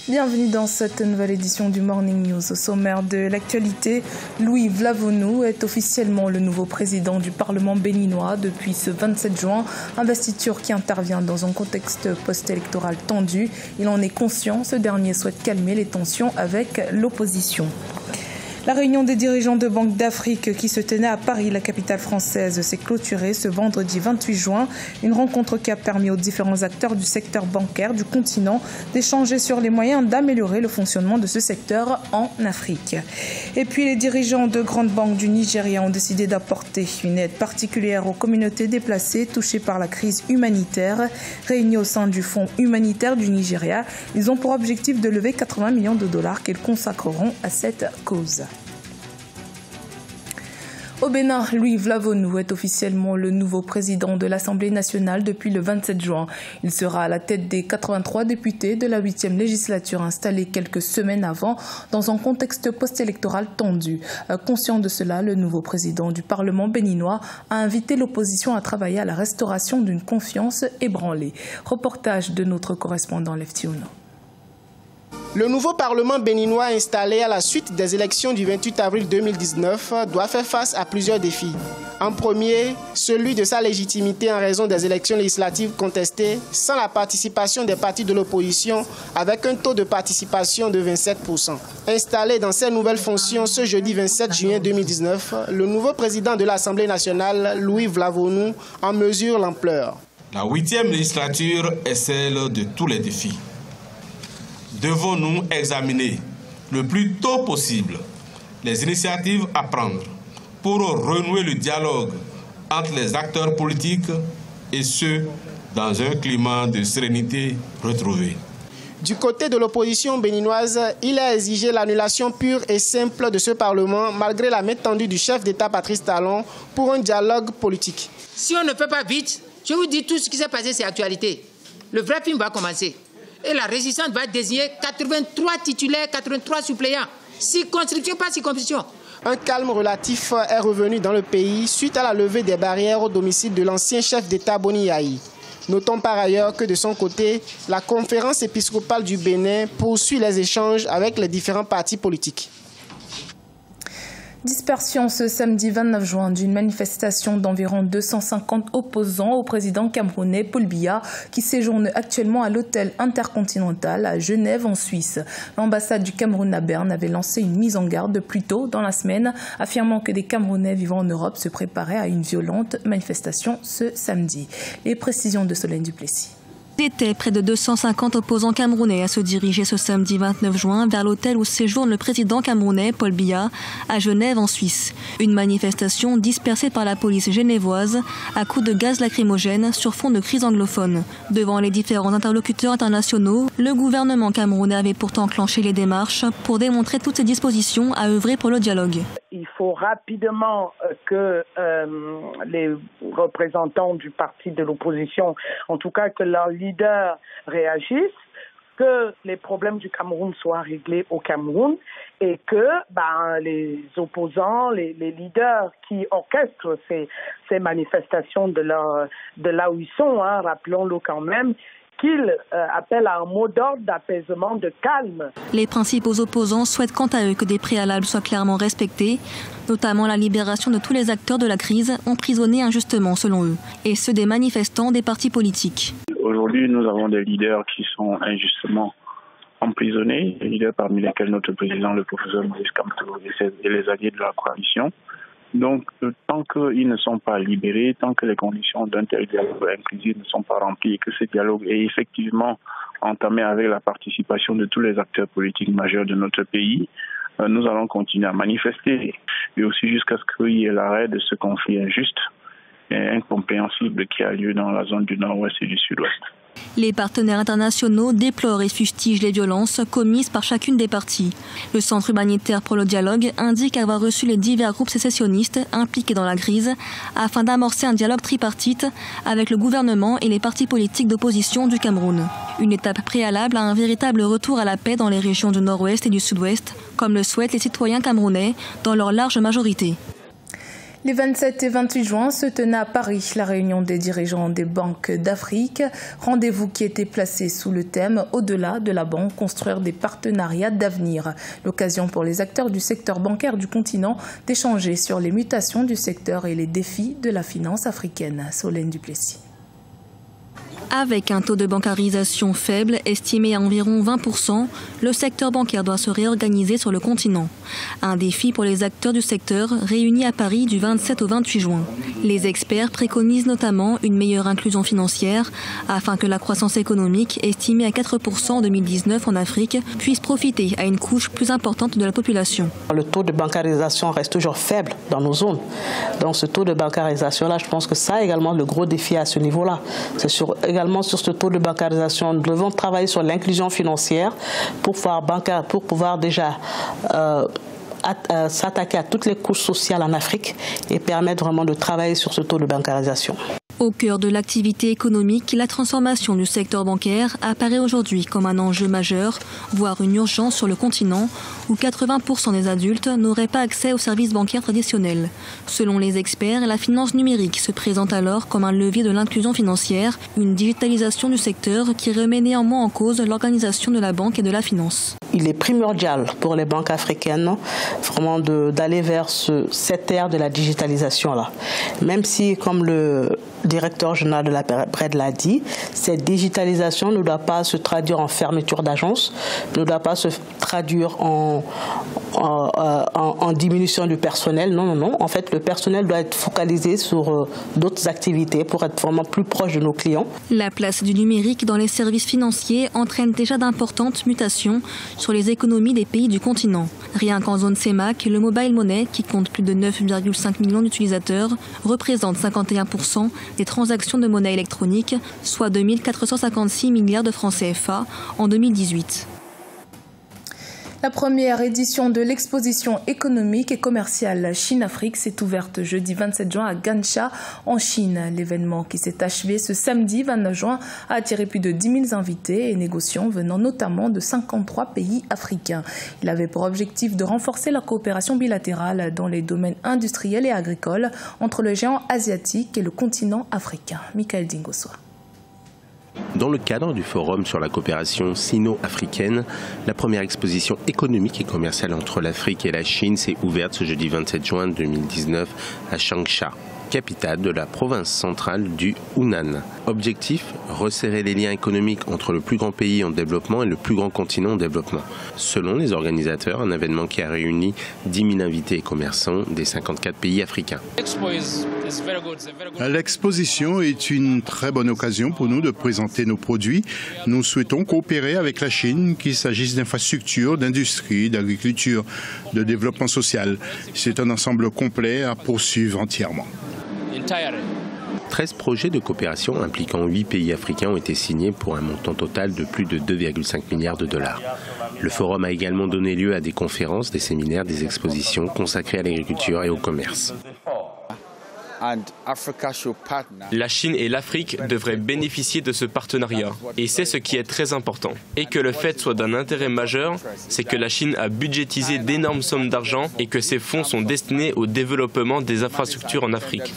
Bienvenue dans cette nouvelle édition du Morning News. Au sommaire de l'actualité, Louis Vlavonou est officiellement le nouveau président du Parlement béninois depuis ce 27 juin. Investiture qui intervient dans un contexte post-électoral tendu. Il en est conscient, ce dernier souhaite calmer les tensions avec l'opposition. La réunion des dirigeants de Banque d'Afrique qui se tenait à Paris, la capitale française, s'est clôturée ce vendredi 28 juin. Une rencontre qui a permis aux différents acteurs du secteur bancaire du continent d'échanger sur les moyens d'améliorer le fonctionnement de ce secteur en Afrique. Et puis les dirigeants de grandes banques du Nigeria ont décidé d'apporter une aide particulière aux communautés déplacées touchées par la crise humanitaire. Réunis au sein du Fonds humanitaire du Nigeria, ils ont pour objectif de lever 80 millions de dollars qu'ils consacreront à cette cause. Au Bénin, Louis Vlavonou est officiellement le nouveau président de l'Assemblée nationale depuis le 27 juin. Il sera à la tête des 83 députés de la 8e législature installée quelques semaines avant dans un contexte post-électoral tendu. Conscient de cela, le nouveau président du Parlement béninois a invité l'opposition à travailler à la restauration d'une confiance ébranlée. Reportage de notre correspondant Leftiouno. Le nouveau Parlement béninois installé à la suite des élections du 28 avril 2019 doit faire face à plusieurs défis. En premier, celui de sa légitimité en raison des élections législatives contestées sans la participation des partis de l'opposition avec un taux de participation de 27%. Installé dans ses nouvelles fonctions ce jeudi 27 juin 2019, le nouveau président de l'Assemblée nationale, Louis Vlavonou, en mesure l'ampleur. La 8e législature est celle de tous les défis. Devons-nous examiner le plus tôt possible les initiatives à prendre pour renouer le dialogue entre les acteurs politiques et ceux dans un climat de sérénité retrouvé. Du côté de l'opposition béninoise, il a exigé l'annulation pure et simple de ce Parlement malgré la main tendue du chef d'État Patrice Talon pour un dialogue politique. Si on ne fait pas vite, je vous dis tout ce qui s'est passé, c'est actualité. Le vrai film va commencer. Et la résistance va désigner 83 titulaires, 83 suppléants. Circonscription, pas circonscription. Un calme relatif est revenu dans le pays suite à la levée des barrières au domicile de l'ancien chef d'État Boni Yayi. Notons par ailleurs que de son côté, la conférence épiscopale du Bénin poursuit les échanges avec les différents partis politiques. Dispersion ce samedi 29 juin d'une manifestation d'environ 250 opposants au président camerounais Paul Biya qui séjourne actuellement à l'hôtel Intercontinental à Genève en Suisse. L'ambassade du Cameroun à Berne avait lancé une mise en garde plus tôt dans la semaine, affirmant que des Camerounais vivant en Europe se préparaient à une violente manifestation ce samedi. Les précisions de Solène Duplessis. Il était près de 250 opposants camerounais à se diriger ce samedi 29 juin vers l'hôtel où séjourne le président camerounais Paul Biya à Genève en Suisse. Une manifestation dispersée par la police genevoise à coups de gaz lacrymogène sur fond de crise anglophone. Devant les différents interlocuteurs internationaux, le gouvernement camerounais avait pourtant enclenché les démarches pour démontrer toutes ses dispositions à œuvrer pour le dialogue. Il faut rapidement que les représentants du parti de l'opposition, en tout cas que leurs leaders réagissent, que les problèmes du Cameroun soient réglés au Cameroun et que les opposants, les leaders qui orchestrent ces manifestations de là où ils sont, rappelons-le quand même, qu'ils appellent à un mot d'ordre d'apaisement, de calme. Les principaux opposants souhaitent quant à eux que des préalables soient clairement respectés, notamment la libération de tous les acteurs de la crise emprisonnés injustement selon eux, et ceux des manifestants des partis politiques. Aujourd'hui, nous avons des leaders qui sont injustement emprisonnés, des leaders parmi lesquels notre président, le professeur Maurice Kamto et les alliés de la coalition. Donc, tant qu'ils ne sont pas libérés, tant que les conditions d'un tel dialogue inclusif ne sont pas remplies et que ce dialogue est effectivement entamé avec la participation de tous les acteurs politiques majeurs de notre pays, nous allons continuer à manifester et aussi jusqu'à ce qu'il y ait l'arrêt de ce conflit injuste et incompréhensible qui a lieu dans la zone du nord-ouest et du sud-ouest. Les partenaires internationaux déplorent et fustigent les violences commises par chacune des parties. Le Centre humanitaire pour le dialogue indique avoir reçu les divers groupes sécessionnistes impliqués dans la crise afin d'amorcer un dialogue tripartite avec le gouvernement et les partis politiques d'opposition du Cameroun. Une étape préalable à un véritable retour à la paix dans les régions du nord-ouest et du sud-ouest, comme le souhaitent les citoyens camerounais dans leur large majorité. Les 27 et 28 juin se tenait à Paris la réunion des dirigeants des banques d'Afrique. Rendez-vous qui était placé sous le thème « Au-delà de la banque, construire des partenariats d'avenir ». L'occasion pour les acteurs du secteur bancaire du continent d'échanger sur les mutations du secteur et les défis de la finance africaine. Solène Duplessis. Avec un taux de bancarisation faible, estimé à environ 20%, le secteur bancaire doit se réorganiser sur le continent. Un défi pour les acteurs du secteur réunis à Paris du 27 au 28 juin. Les experts préconisent notamment une meilleure inclusion financière afin que la croissance économique, estimée à 4% en 2019 en Afrique, puisse profiter à une couche plus importante de la population. Le taux de bancarisation reste toujours faible dans nos zones. Donc ce taux de bancarisation-là, je pense que ça a également le gros défi à ce niveau-là. C'est également sur ce taux de bancarisation, nous devons travailler sur l'inclusion financière pour pouvoir déjà s'attaquer à toutes les couches sociales en Afrique et permettre vraiment de travailler sur ce taux de bancarisation. Au cœur de l'activité économique, la transformation du secteur bancaire apparaît aujourd'hui comme un enjeu majeur, voire une urgence sur le continent, où 80% des adultes n'auraient pas accès aux services bancaires traditionnels. Selon les experts, la finance numérique se présente alors comme un levier de l'inclusion financière, une digitalisation du secteur qui remet néanmoins en cause l'organisation de la banque et de la finance. Il est primordial pour les banques africaines vraiment d'aller vers cette ère de la digitalisation-là. Même si, comme le directeur général de la BRED l'a dit, cette digitalisation ne doit pas se traduire en fermeture d'agences, ne doit pas se traduire en diminution du personnel. Non. En fait, le personnel doit être focalisé sur d'autres activités pour être vraiment plus proche de nos clients. La place du numérique dans les services financiers entraîne déjà d'importantes mutations sur les économies des pays du continent. Rien qu'en zone CEMAC, le mobile money, qui compte plus de 9,5 millions d'utilisateurs, représente 51% des transactions de monnaie électronique, soit 2 456 milliards de francs CFA en 2018. La première édition de l'exposition économique et commerciale Chine-Afrique s'est ouverte jeudi 27 juin à Gansha, en Chine. L'événement qui s'est achevé ce samedi 29 juin a attiré plus de 10 000 invités et négociants venant notamment de 53 pays africains. Il avait pour objectif de renforcer la coopération bilatérale dans les domaines industriels et agricoles entre le géant asiatique et le continent africain. Michael Dingosoa. Dans le cadre du forum sur la coopération sino-africaine, la première exposition économique et commerciale entre l'Afrique et la Chine s'est ouverte ce jeudi 27 juin 2019 à Changsha, capitale de la province centrale du Hunan. Objectif, resserrer les liens économiques entre le plus grand pays en développement et le plus grand continent en développement. Selon les organisateurs, un événement qui a réuni 10 000 invités et commerçants des 54 pays africains. L'exposition est une très bonne occasion pour nous de présenter nos produits. Nous souhaitons coopérer avec la Chine, qu'il s'agisse d'infrastructures, d'industrie, d'agriculture, de développement social. C'est un ensemble complet à poursuivre entièrement. 13 projets de coopération impliquant 8 pays africains ont été signés pour un montant total de plus de 2,5 milliards de dollars. Le forum a également donné lieu à des conférences, des séminaires, des expositions consacrées à l'agriculture et au commerce. La Chine et l'Afrique devraient bénéficier de ce partenariat. Et c'est ce qui est très important. Et que le fait soit d'un intérêt majeur, c'est que la Chine a budgétisé d'énormes sommes d'argent et que ces fonds sont destinés au développement des infrastructures en Afrique.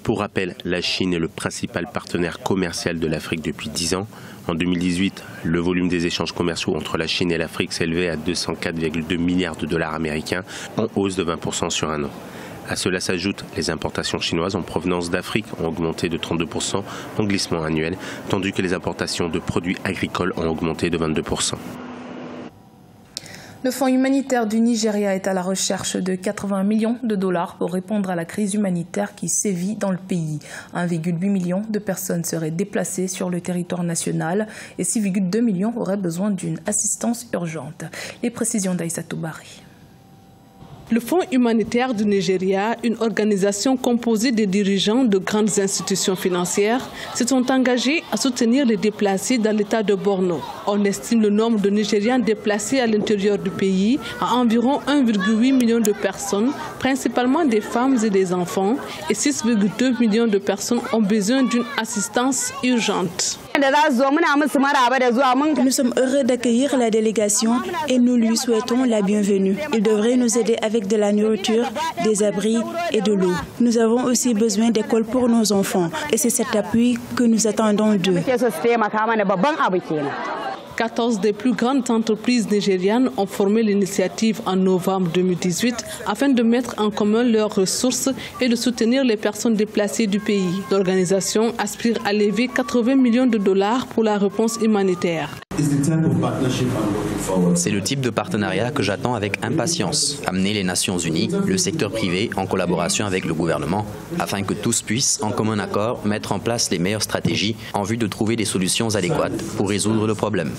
Pour rappel, la Chine est le principal partenaire commercial de l'Afrique depuis 10 ans. En 2018, le volume des échanges commerciaux entre la Chine et l'Afrique s'élevait à 204,2 milliards de dollars américains, en hausse de 20% sur un an. À cela s'ajoutent les importations chinoises en provenance d'Afrique ont augmenté de 32% en glissement annuel, tandis que les importations de produits agricoles ont augmenté de 22%. Le Fonds humanitaire du Nigeria est à la recherche de 80 millions de dollars pour répondre à la crise humanitaire qui sévit dans le pays. 1,8 million de personnes seraient déplacées sur le territoire national et 6,2 millions auraient besoin d'une assistance urgente. Les précisions d'Aïssatou Bari. Le Fonds humanitaire du Nigeria, une organisation composée de dirigeants de grandes institutions financières, se sont engagés à soutenir les déplacés dans l'état de Borno. On estime le nombre de Nigériens déplacés à l'intérieur du pays à environ 1,8 million de personnes, principalement des femmes et des enfants, et 6,2 millions de personnes ont besoin d'une assistance urgente. Nous sommes heureux d'accueillir la délégation et nous lui souhaitons la bienvenue. Il devrait nous aider avec de la nourriture, des abris et de l'eau. Nous avons aussi besoin d'écoles pour nos enfants et c'est cet appui que nous attendons d'eux. 14 des plus grandes entreprises nigérianes ont formé l'initiative en novembre 2018 afin de mettre en commun leurs ressources et de soutenir les personnes déplacées du pays. L'organisation aspire à lever 80 millions de dollars pour la réponse humanitaire. C'est le type de partenariat que j'attends avec impatience. Amener les Nations Unies, le secteur privé, en collaboration avec le gouvernement, afin que tous puissent, en commun accord, mettre en place les meilleures stratégies en vue de trouver des solutions adéquates pour résoudre le problème.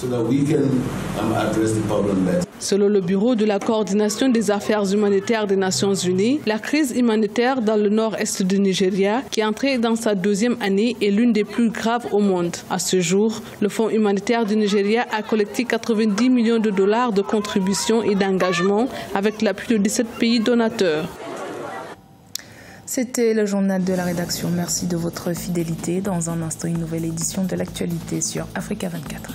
Selon le Bureau de la coordination des affaires humanitaires des Nations Unies, la crise humanitaire dans le nord-est du Nigeria, qui est entrée dans sa 2e année, est l'une des plus graves au monde. À ce jour, le Fonds humanitaire du Nigeria a collecté 90 millions de dollars de contributions et d'engagements avec l'appui de 17 pays donateurs. C'était le journal de la rédaction. Merci de votre fidélité. Dans un instant, une nouvelle édition de l'actualité sur Africa 24.